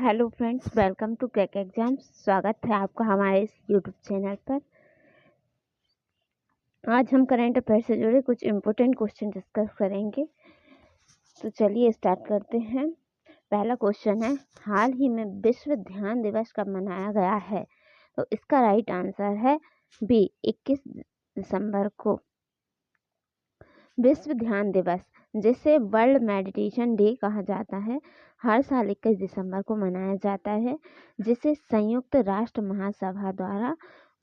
Hello friends, welcome to crack exams. स्वागत है आपका हमारे इस यूट्यूब चैनल पर। आज हम करंट अफेयर से जुड़े कुछ इम्पोर्टेंट क्वेश्चन डिस्कस करेंगे। तो चलिए स्टार्ट करते हैं। पहला क्वेश्चन है, हाल ही में विश्व ध्यान दिवस कब मनाया गया है? तो इसका राइट आंसर है बी, 21 दिसंबर को। विश्व ध्यान दिवस, जिसे वर्ल्ड मेडिटेशन डे कहा जाता है, हर साल 21 दिसंबर को मनाया जाता है, जिसे संयुक्त राष्ट्र महासभा द्वारा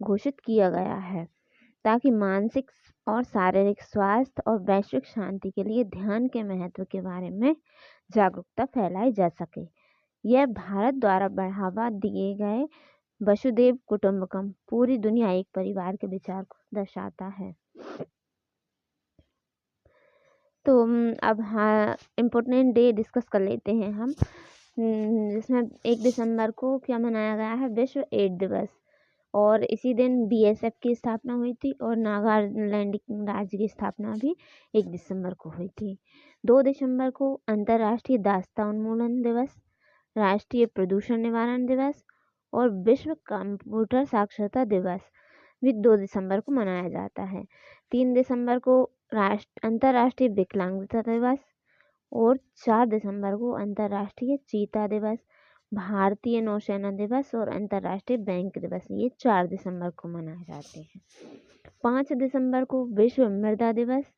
घोषित किया गया है ताकि मानसिक और शारीरिक स्वास्थ्य और वैश्विक शांति के लिए ध्यान के महत्व के बारे में जागरूकता फैलाई जा सके। यह भारत द्वारा बढ़ावा दिए गए वसुधैव कुटुंबकम, पूरी दुनिया एक परिवार के विचार को दर्शाता है। तो अब हाँ, इम्पोर्टेंट डे डिस्कस कर लेते हैं हम, जिसमें 1 दिसंबर को क्या मनाया गया है? विश्व एड्स दिवस। और इसी दिन बीएसएफ की स्थापना हुई थी और नागालैंड राज्य की स्थापना भी 1 दिसंबर को हुई थी। 2 दिसंबर को अंतर्राष्ट्रीय दास्ता उन्मूलन दिवस, राष्ट्रीय प्रदूषण निवारण दिवस और विश्व कंप्यूटर साक्षरता दिवस भी 2 दिसंबर को मनाया जाता है। 3 दिसंबर को अंतर्राष्ट्रीय विकलांगता दिवस और 4 दिसंबर को अंतर्राष्ट्रीय चीता दिवस, भारतीय नौसेना दिवस और अंतर्राष्ट्रीय बैंक दिवस, ये 4 दिसंबर को मनाए जाते हैं। 5 दिसंबर को विश्व मृदा दिवस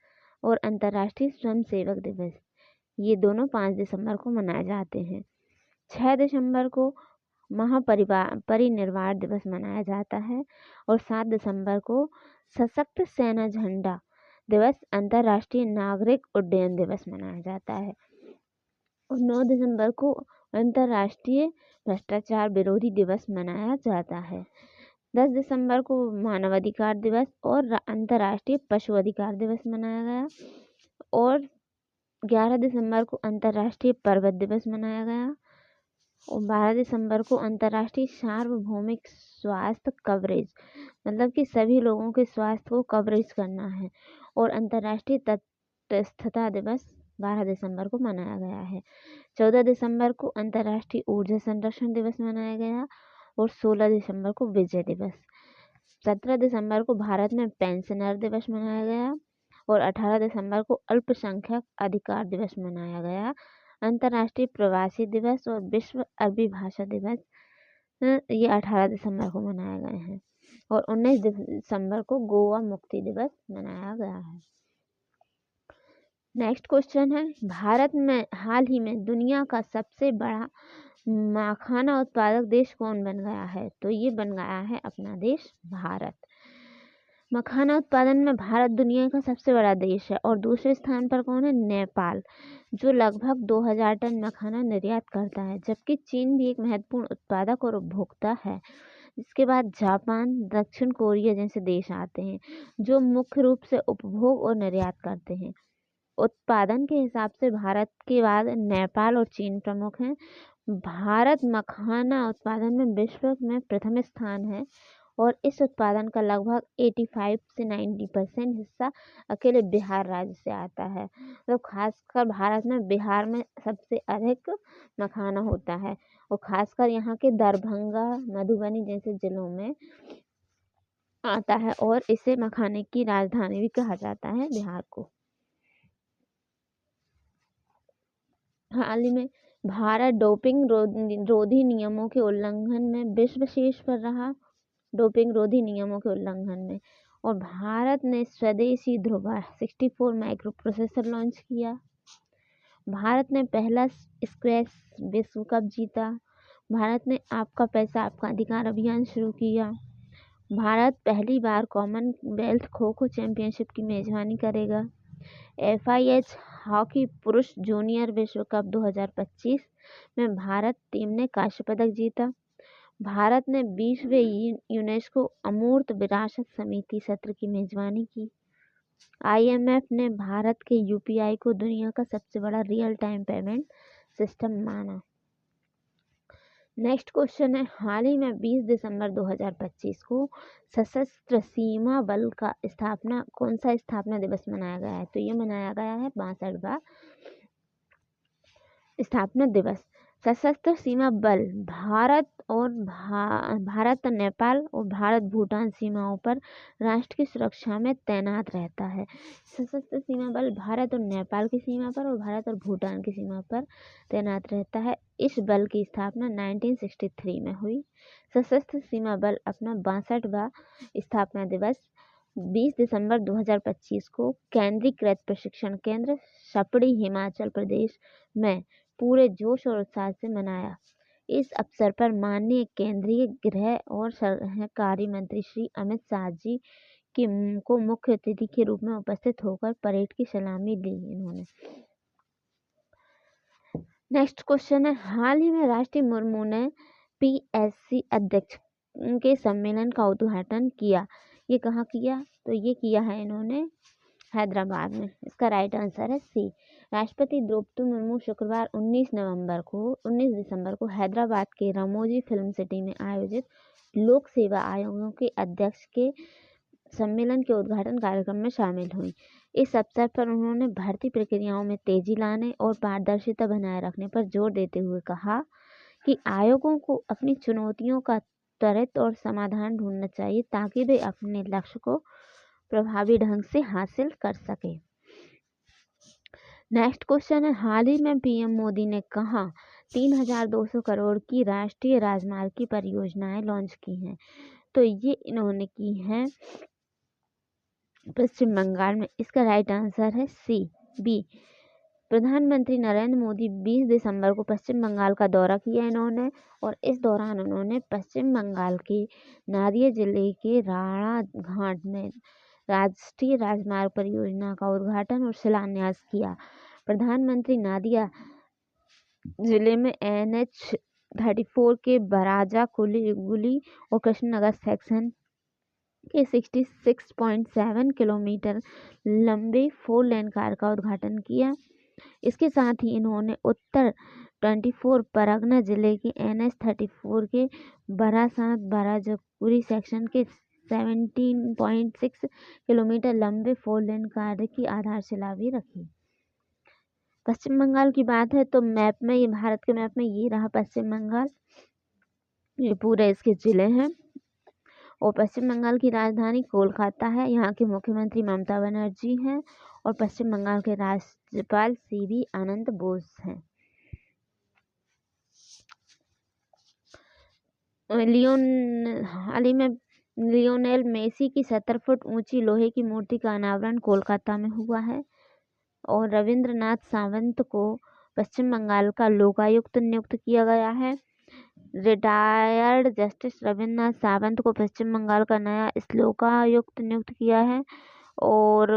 और अंतर्राष्ट्रीय स्वयं सेवक दिवस, ये दोनों 5 दिसंबर को मनाए जाते हैं। 6 दिसंबर को महापरिनिर्वाण दिवस मनाया जाता है और 7 दिसंबर को सशक्त सेना झंडा दिवस, अंतर्राष्ट्रीय नागरिक उड्डयन दिवस मनाया जाता है। और 9 दिसंबर को अंतर्राष्ट्रीय भ्रष्टाचार विरोधी दिवस मनाया जाता है। 10 दिसंबर को मानवाधिकार दिवस और अंतर्राष्ट्रीय पशु अधिकार दिवस मनाया गया और 11 दिसंबर को अंतर्राष्ट्रीय पर्वत दिवस मनाया गया और 12 दिसंबर को अंतर्राष्ट्रीय सार्वभौमिक स्वास्थ्य कवरेज, मतलब कि सभी लोगों के स्वास्थ्य को कवरेज करना है, और अंतर्राष्ट्रीय तटस्थता दिवस 12 दिसंबर को मनाया गया है। 14 दिसंबर को अंतर्राष्ट्रीय ऊर्जा संरक्षण दिवस मनाया गया और 16 दिसंबर को विजय दिवस। 17 दिसंबर को भारत में पेंशनर दिवस मनाया गया और 18 दिसंबर को अल्पसंख्यक अधिकार दिवस मनाया गया। अंतर्राष्ट्रीय प्रवासी दिवस और विश्व अरबी भाषा दिवस, ये 18 दिसंबर को मनाए गए हैं और 19 दिसंबर को गोवा मुक्ति दिवस मनाया गया है। नेक्स्ट क्वेश्चन है, भारत में हाल ही में दुनिया का सबसे बड़ा मखाना उत्पादक देश कौन बन गया है? तो ये बन गया है अपना देश भारत। मखाना उत्पादन में भारत दुनिया का सबसे बड़ा देश है और दूसरे स्थान पर कौन है? नेपाल, जो लगभग 2000 टन मखाना निर्यात करता है, जबकि चीन भी एक महत्वपूर्ण उत्पादक और उपभोक्ता है। इसके बाद जापान, दक्षिण कोरिया जैसे देश आते हैं जो मुख्य रूप से उपभोग और निर्यात करते हैं। उत्पादन के हिसाब से भारत के बाद नेपाल और चीन प्रमुख हैं। भारत मखाना उत्पादन में विश्व में प्रथम स्थान है और इस उत्पादन का लगभग 85 से 90% हिस्सा अकेले बिहार राज्य से आता है। तो खासकर भारत में बिहार में सबसे अधिक मखाना होता है और खासकर यहाँ के दरभंगा, मधुबनी जैसे जिलों में आता है और इसे मखाने की राजधानी भी कहा जाता है बिहार को। हाल ही में भारत डोपिंग रोधी नियमों के उल्लंघन में विश्व शीर्ष पर रहा, डोपिंग रोधी नियमों के उल्लंघन में, और भारत ने स्वदेशी ध्रुवा 64 माइक्रो प्रोसेसर लॉन्च किया। भारत ने पहला स्क्वैश विश्व कप जीता। भारत ने आपका पैसा आपका अधिकार अभियान शुरू किया। भारत पहली बार कॉमनवेल्थ खो खो चैंपियनशिप की मेजबानी करेगा। FIH हॉकी पुरुष जूनियर विश्व कप 2025 में भारत टीम ने कांस्य पदक जीता। भारत ने 20वें यूनेस्को अमूर्त विरासत समिति सत्र की मेजबानी की। IMF ने भारत के UPI को दुनिया का सबसे बड़ा रियल टाइम पेमेंट सिस्टम माना। नेक्स्ट क्वेश्चन है, हाल ही में 20 दिसंबर 2025 को सशस्त्र सीमा बल का कौन सा स्थापना दिवस मनाया गया है? तो ये मनाया गया है 62वां स्थापना दिवस। सशस्त्र सीमा बल भारत नेपाल और भारत भूटान सीमाओं पर राष्ट्र की सुरक्षा में तैनात रहता है। सशस्त्र सीमा बल भारत और नेपाल की सीमा पर और भारत और भूटान की सीमा पर तैनात रहता है। इस बल की स्थापना 1963 में हुई। सशस्त्र सीमा बल अपना 62वां स्थापना दिवस 20 दिसंबर 2025 को केंद्रीकृत प्रशिक्षण केंद्र छपड़ी हिमाचल प्रदेश में पूरे जोश और उत्साह से मनाया। इस अवसर पर माननीय केंद्रीय गृह और सहकारिता मंत्री श्री अमित शाह जी को मुख्य अतिथि के रूप में उपस्थित होकर परेड की सलामी ली इन्होंने। नेक्स्ट क्वेश्चन है, हाल ही में राष्ट्रपति मुर्मू ने PSC अध्यक्ष के सम्मेलन का उद्घाटन किया। ये कहाँ किया? तो ये किया है इन्होंने हैदराबाद में। इसका राइट आंसर है सी। राष्ट्रपति द्रौपदी मुर्मू शुक्रवार 19 दिसंबर को हैदराबाद के रामोजी फिल्म सिटी में आयोजित लोक सेवा आयोगों के अध्यक्ष के सम्मेलन के उद्घाटन कार्यक्रम में शामिल हुई। इस अवसर पर उन्होंने भर्ती प्रक्रियाओं में तेजी लाने और पारदर्शिता बनाए रखने पर जोर देते हुए कहा कि आयोगों को अपनी चुनौतियों का त्वरित और समाधान ढूंढना चाहिए ताकि वे अपने लक्ष्य को प्रभावी ढंग से हासिल कर सके। नेक्स्ट क्वेश्चन है, हाल ही में PM मोदी ने कहा 3200 करोड़ की राष्ट्रीय राजमार्ग की परियोजनाएं लॉन्च की हैं। तो ये इन्होंने की हैं पश्चिम बंगाल में। इसका राइट आंसर है बी। प्रधानमंत्री नरेंद्र मोदी 20 दिसंबर को पश्चिम बंगाल का दौरा किया इन्होंने और इस दौरान उन्होंने पश्चिम बंगाल के नादिया जिले के राणाघाट में राष्ट्रीय राजमार्ग परियोजना का उद्घाटन और शिलान्यास किया। प्रधानमंत्री नादिया जिले में NH 34 के बराजा कुली और कृष्णनगर सेक्शन के 66.7 किलोमीटर लंबे 4 लेन कार का उद्घाटन किया। इसके साथ ही इन्होंने उत्तर 24 परगना जिले के NH 34 के बराजापुरी सेक्शन के 17.6 किलोमीटर लंबे 4 लेन कार की आधारशिला भी रखी। पश्चिम बंगाल की बात है तो मैप में, ये भारत के मैप में ये रहा पश्चिम बंगाल, ये पूरे इसके जिले हैं और पश्चिम बंगाल की राजधानी कोलकाता है। यहाँ के मुख्यमंत्री ममता बनर्जी हैं और पश्चिम बंगाल के राज्यपाल CV आनंद बोस हैं। हाल ही में लियोनेल मेसी की 70 फुट ऊंची लोहे की मूर्ति का अनावरण कोलकाता में हुआ है और रविंद्रनाथ सावंत को पश्चिम बंगाल का लोकायुक्त नियुक्त किया गया है। रिटायर्ड जस्टिस रविंद्रनाथ सावंत को पश्चिम बंगाल का नया लोकायुक्त नियुक्त किया है और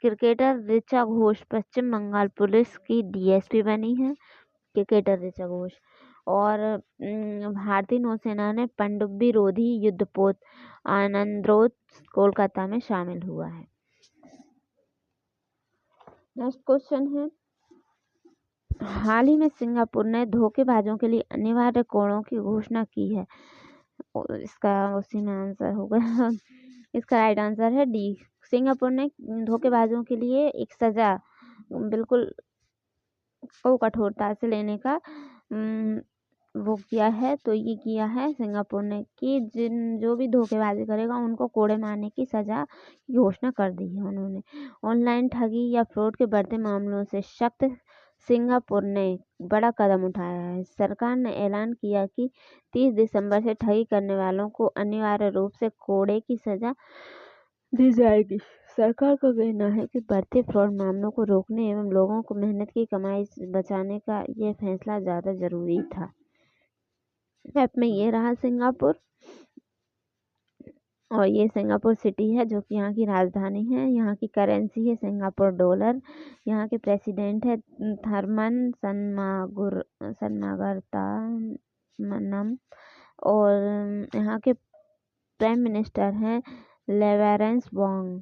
क्रिकेटर ऋचा घोष पश्चिम बंगाल पुलिस की DSP बनी है। क्रिकेटर ऋचा घोष और भारतीय नौसेना ने पनडुब्बी रोधी युद्धपोत आनंदरोथ कोलकाता में शामिल हुआ है। नेक्स्ट क्वेश्चन है, हाल ही में सिंगापुर ने धोखेबाजों के लिए अनिवार्य कोड़ों की घोषणा की है। इसका उसी में आंसर होगा। इसका राइट आंसर है डी। सिंगापुर ने धोखेबाजों के लिए एक सजा बिल्कुल को कठोरता से लेने का वो किया है। तो ये किया है सिंगापुर ने कि जो भी धोखेबाजी करेगा उनको कोड़े मारने की सजा की घोषणा कर दी है उन्होंने। ऑनलाइन ठगी या फ्रॉड के बढ़ते मामलों से सख्त सिंगापुर ने बड़ा कदम उठाया है। सरकार ने ऐलान किया कि 30 दिसंबर से ठगी करने वालों को अनिवार्य रूप से कोड़े की सजा दी जाएगी। सरकार का कहना है कि बढ़ते फ्रॉड मामलों को रोकने एवं लोगों को मेहनत की कमाई से बचाने का यह फैसला ज़्यादा जरूरी था। मैप में ये रहा सिंगापुर और ये सिंगापुर सिटी है जो कि यहाँ की राजधानी है। यहाँ की करेंसी है सिंगापुर डॉलर। यहाँ के प्रेसिडेंट है थरमन शनमुगारत्नम और यहाँ के प्राइम मिनिस्टर हैं लॉरेंस वोंग।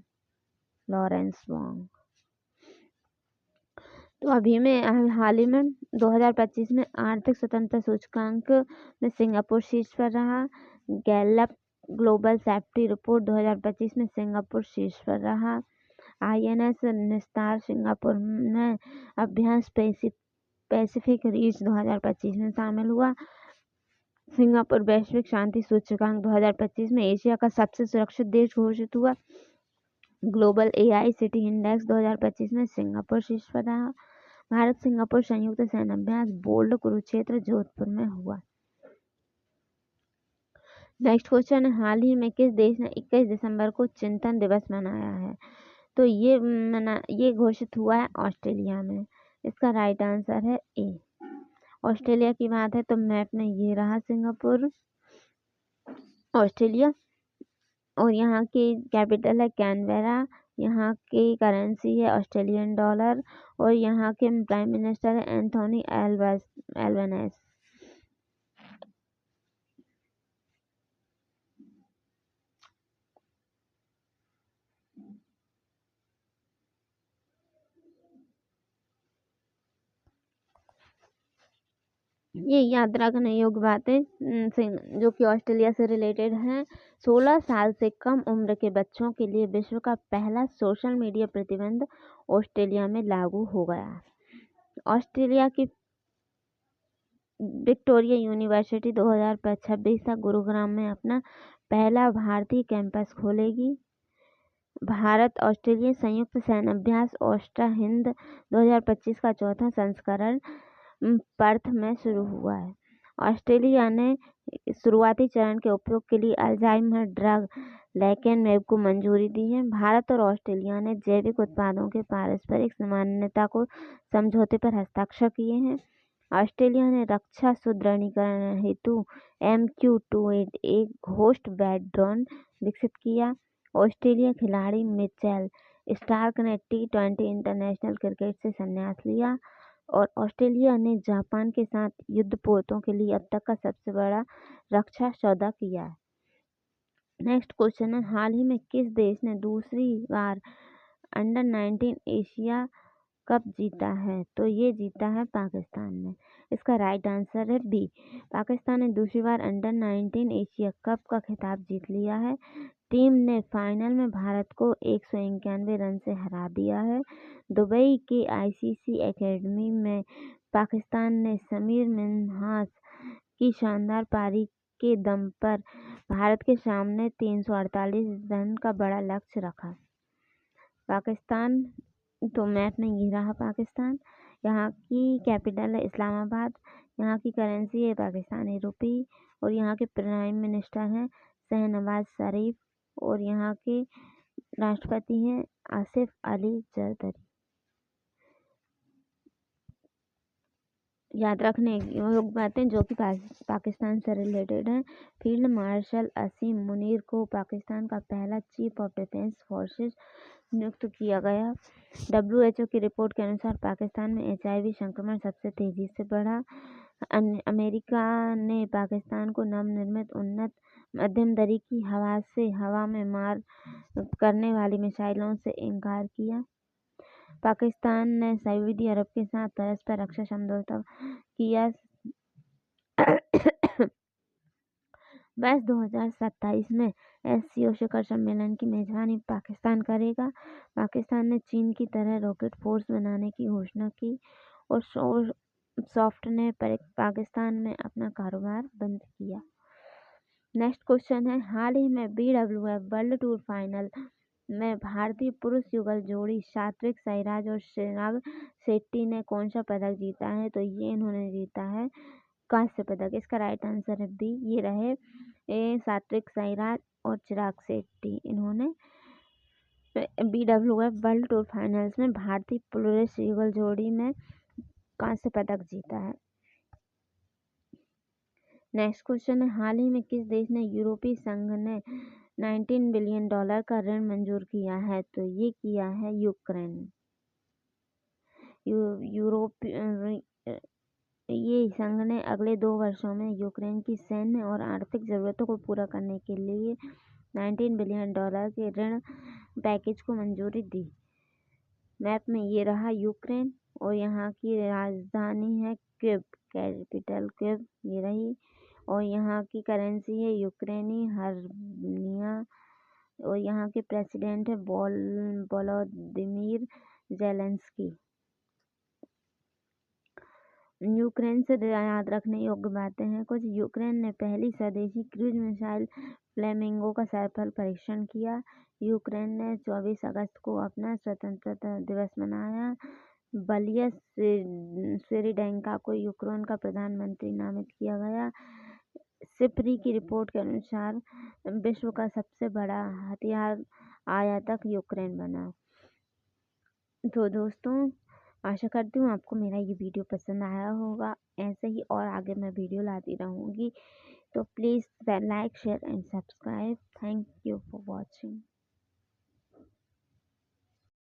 तो अभी में हाल ही में 2025 में आर्थिक स्वतंत्रता सूचकांक में सिंगापुर शीर्ष पर रहा। गैलप ग्लोबल सेफ्टी रिपोर्ट 2025 में सिंगापुर शीर्ष पर रहा। INS निस्तार सिंगापुर में अभ्यास पैसिफिक रीच 2025 में शामिल हुआ। सिंगापुर वैश्विक शांति सूचकांक 2025 में एशिया का सबसे सुरक्षित देश घोषित हुआ। ग्लोबल AI सिटी इंडेक्स 2025 में सिंगापुर शीर्ष पर रहा। भारत सिंगापुर संयुक्त सैन्याभ्यास बोल्ड कुरुक्षेत्र जोधपुर में हुआ। नेक्स्ट क्वेश्चन है, हाल ही में किस देश ने 21 दिसंबर को चिंतन दिवस मनाया है? तो ये घोषित हुआ है ऑस्ट्रेलिया में। इसका राइट आंसर है ए। ऑस्ट्रेलिया की बात है तो मैप में ये रहा सिंगापुर, ऑस्ट्रेलिया, और यहाँ की कैपिटल है कैनबेरा। यहाँ की करेंसी है ऑस्ट्रेलियन डॉलर और यहाँ के प्राइम मिनिस्टर है एंथोनी एल्बनेज़। ये याद रखने योग्य बातें जो कि ऑस्ट्रेलिया से रिलेटेड हैं। 16 साल से कम उम्र के बच्चों के लिए विश्व का पहला सोशल मीडिया प्रतिबंध ऑस्ट्रेलिया में लागू हो गया। ऑस्ट्रेलिया की विक्टोरिया यूनिवर्सिटी 2026 तक गुरुग्राम में अपना पहला भारतीय कैंपस खोलेगी। भारत ऑस्ट्रेलिया संयुक्त सैन्याभ्यास ऑस्ट्रा हिंद 2025 का चौथा संस्करण पर्थ में शुरू हुआ है। ऑस्ट्रेलिया ने शुरुआती चरण के उपयोग के लिए अल्जाइमर ड्रग लेकेनमेब को मंजूरी दी है। भारत और ऑस्ट्रेलिया ने जैविक उत्पादों के पारस्परिक मान्यता को समझौते पर हस्ताक्षर किए हैं। ऑस्ट्रेलिया ने रक्षा सुदृढ़ीकरण हेतु MQ-28 एक घोस्ट बैट ड्रोन विकसित किया। ऑस्ट्रेलिया खिलाड़ी मिचेल स्टार्क ने T20 इंटरनेशनल क्रिकेट से संन्यास लिया और ऑस्ट्रेलिया ने जापान के साथ युद्धपोतों के लिए अब तक का सबसे बड़ा रक्षा सौदा किया है। नेक्स्ट क्वेश्चन है, हाल ही में किस देश ने दूसरी बार अंडर-19 एशिया कप जीता है? तो ये जीता है पाकिस्तान ने। इसका राइट आंसर है बी। पाकिस्तान ने दूसरी बार अंडर-19 एशिया कप का खिताब जीत लिया है। टीम ने फाइनल में भारत को 191 रन से हरा दिया है। दुबई के ICC एकेडमी में पाकिस्तान ने समीर मिन्हास की शानदार पारी के दम पर भारत के सामने 348 रन का बड़ा लक्ष्य रखा। पाकिस्तान तो मैप में ये रहा पाकिस्तान। यहाँ की कैपिटल है इस्लामाबाद। यहाँ की करेंसी है पाकिस्तानी रुपी और यहाँ के प्राइम मिनिस्टर हैं शहनवाज शरीफ और यहाँ के राष्ट्रपति हैं आसिफ अली जरदरी। याद रखने योग्य बातें जो कि पाकिस्तान से रिलेटेड हैं। फील्ड मार्शल असीम मुनीर को पाकिस्तान का पहला चीफ ऑफ डिफेंस फोर्सेस नियुक्त किया गया। WHO की रिपोर्ट के अनुसार पाकिस्तान में HIV संक्रमण सबसे तेजी से बढ़ा। अमेरिका ने पाकिस्तान को नवनिर्मित उन्नत मध्यम दरी की हवा में मार करने वाली मिसाइलों से इनकार किया। पाकिस्तान ने सऊदी अरब के साथ परस्पर रक्षा समझौता किया। वर्ष 2027 में SCO शिखर सम्मेलन की मेजबानी पाकिस्तान करेगा। पाकिस्तान ने चीन की तरह रॉकेट फोर्स बनाने की घोषणा की और सॉफ्ट ने पाकिस्तान में अपना कारोबार बंद किया। नेक्स्ट क्वेश्चन है, हाल ही में BWF वर्ल्ड टूर फाइनल में भारतीय पुरुष युगल जोड़ी सात्विक साईराज और चिराग शेट्टी ने कौन सा पदक जीता है? तो ये इन्होंने जीता है कांस्य पदक। इसका राइट आंसर है बी। ये रहे सात्विक साईराज और चिराग शेट्टी। इन्होंने BWF वर्ल्ड टूर फाइनल्स में भारतीय पुरुष युगल जोड़ी में कांस्य पदक जीता है। नेक्स्ट क्वेश्चन है, हाल ही में किस देश ने यूरोपीय संघ ने $19 बिलियन का ऋण मंजूर किया है? तो ये किया है यूक्रेन। ये संघ ने अगले 2 वर्षों में यूक्रेन की सैन्य और आर्थिक जरूरतों को पूरा करने के लिए $19 बिलियन के ऋण पैकेज को मंजूरी दी। मैप में ये रहा यूक्रेन और यहाँ की राजधानी है कीव, कैपिटल कीव ये रही और यहाँ की करेंसी है यूक्रेनी हर्निया और यहाँ के प्रेसिडेंट है वोलोदिमीर जेलेंस्की। यूक्रेन से याद रखने योग्य बातें हैं कुछ। यूक्रेन ने पहली स्वदेशी क्रूज मिसाइल फ्लेमिंगो का सफल परीक्षण किया। यूक्रेन ने 24 अगस्त को अपना स्वतंत्रता दिवस मनाया। वलिया स्विरिडेंका को यूक्रेन का प्रधानमंत्री नामित किया गया। सिप्री की रिपोर्ट के अनुसार विश्व का सबसे बड़ा हथियार आयातक यूक्रेन बना। तो दोस्तों, आशा करती हूँ आपको मेरा ये वीडियो पसंद आया होगा। ऐसे ही और आगे मैं वीडियो लाती रहूँगी। तो please like share and subscribe. Thank you for watching.